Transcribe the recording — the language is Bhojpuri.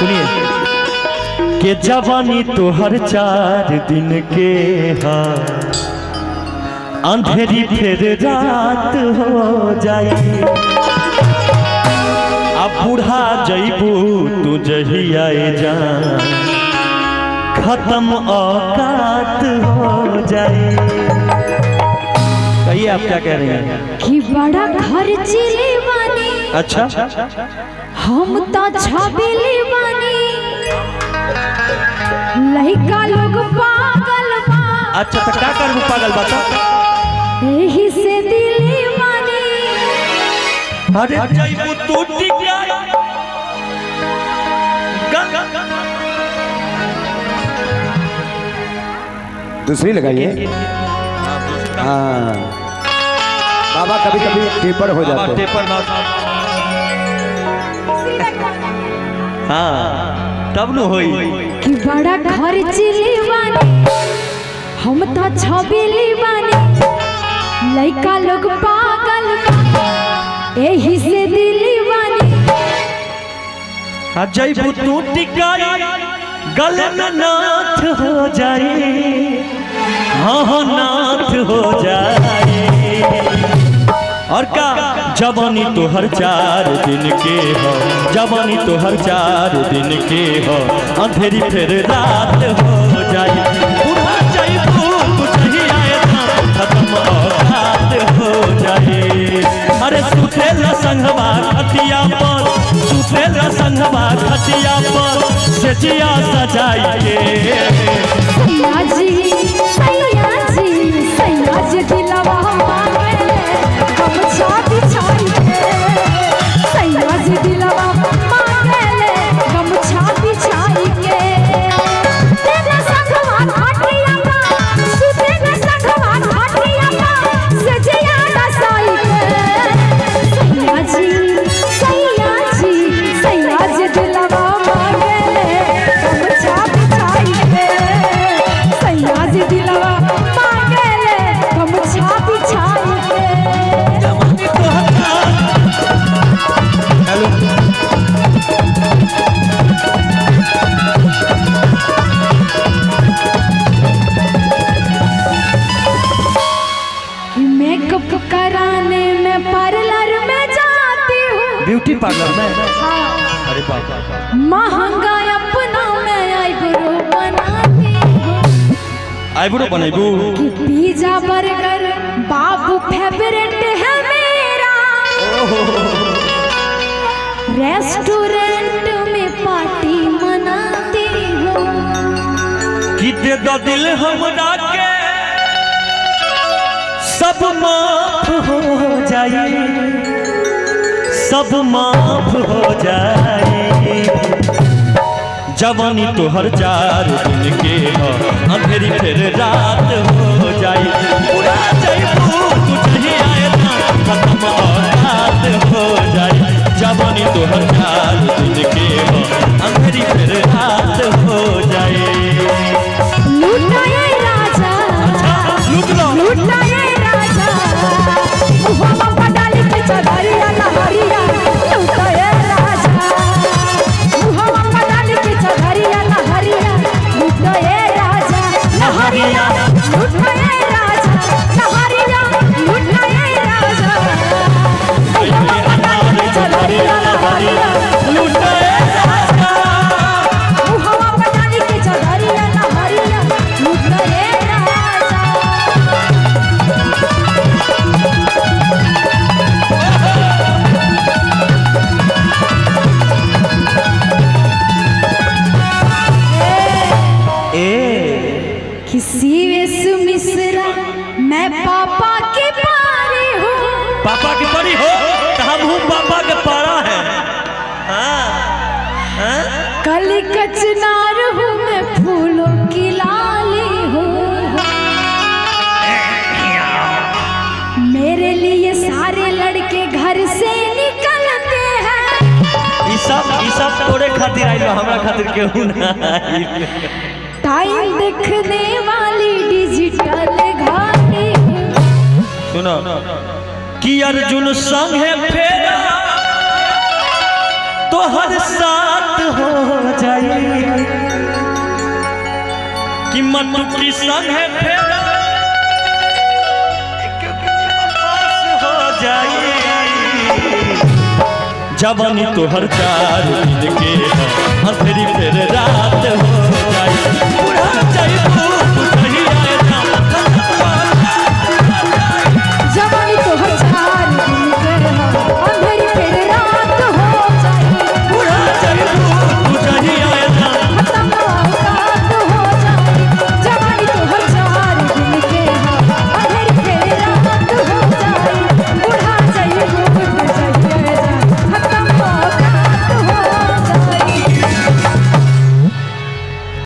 सुनिए के जवानी तो हर 4 दिन के हाँ अंधेरी फिर रात हो जाए अब बूढ़ा जईबू तू जहिया जान खत्म औकात हो जाए। कहिए आप क्या कह रहे हैं? कि बड़ा खर्चीली बानी। अच्छा हम तो छबीली बानी लइका लोग पागल बा। अच्छा तो क्या कर पागल बता यही से दिली बानी। अरे जईबू तू टिका दूसरी लगाइए। हाँ बाबा कभी कभी टेपर हो जाते हैं। टेपर ना हाँ तब न होई कि बड़ा खर्चीली बानी हम तो छबीली बानी लइका लोग पागल बा। यही से दिली बानी। जईबू तू टिका गले में नाथ हो जाए। हाँ नाथ हो जाए। और का जवानी तो हर 4 दिन के हो जवानी तो हर 4 दिन के हो अंधेरी फिर रात हो जाए बूढ़ा जईबू कुछ ही आए ना खत्म औकात हो जाए। अरे सुतेला संगवा खटिया पर सुतेला संगवा खटिया पर सेजिया सजाई के सैया जी दिलवा मांगे हम छाती छाई के। सैया जी दिलवा मांगे हम छाती छाई के। तेरा संगवा घाटिया का सुतेला संगवा घाटिया का सजिया रसाई के। सैया जी दिलवा मांगे हम छाती छाई के। सैया जी दिलवा मांगे हम छाती छाई के। मेकअप कराने में पार्लर में जाती हूँ। ब्यूटी पार्लर में अरे बाप महंगा अपना मैं आईब्रो बनाती हूँ। आईब्रो बनेबू कि पिज्जा बर्गर बाबू फेवरेट है मेरा। रेस्टोरेंट में पार्टी मनाती हूँ। कि दे दो दिल हमरा के सब माफ हो जाए सब माफ हो जाए। जवानी तो हर 4 दिन के हो अंधेरी फिर रात हो जाए पूरा जईबू कुछ ही आए ना खत्म औकात हो जाए। जवानी तो हर 4 दिन के हो अंधेरी फिर रात हो जाए। लूटाए राजा लूट लो लूटाए राजा बाबा डाली के चदरिया लहरिया। लूटाए राजा बाबा डाली के चदरिया लहरिया। लूटाए राजा लहरिया लूटाए राजा लहरिया लूटाए राजा बाबा डाली के चदरिया लहरिया। लूटाए राजा बाबा डाली के चदरिया लहरिया। लूटाए राजा। किसी मिश्रा मैं पापा की पारी हूँ। पापा की परी हो तो हम हूँ पापा के पारा है। कली कचनार हूँ मैं फूलों की लाली हूँ। मेरे लिए सारे लड़के घर से निकलते हैं। ई सब तोरे खातिर आइल हमरा खातिर केहू ना आइल। टाइम देखने वाली डिजिटल घाटी। सुनो कि अर्जुन संग है फेरा तो हर साथ हो मटुकी संग है फेरा पास हो जाए जवानी तो हर 4 दिन के अंधेरी फिर रात हो जाए बुढ़ा जाए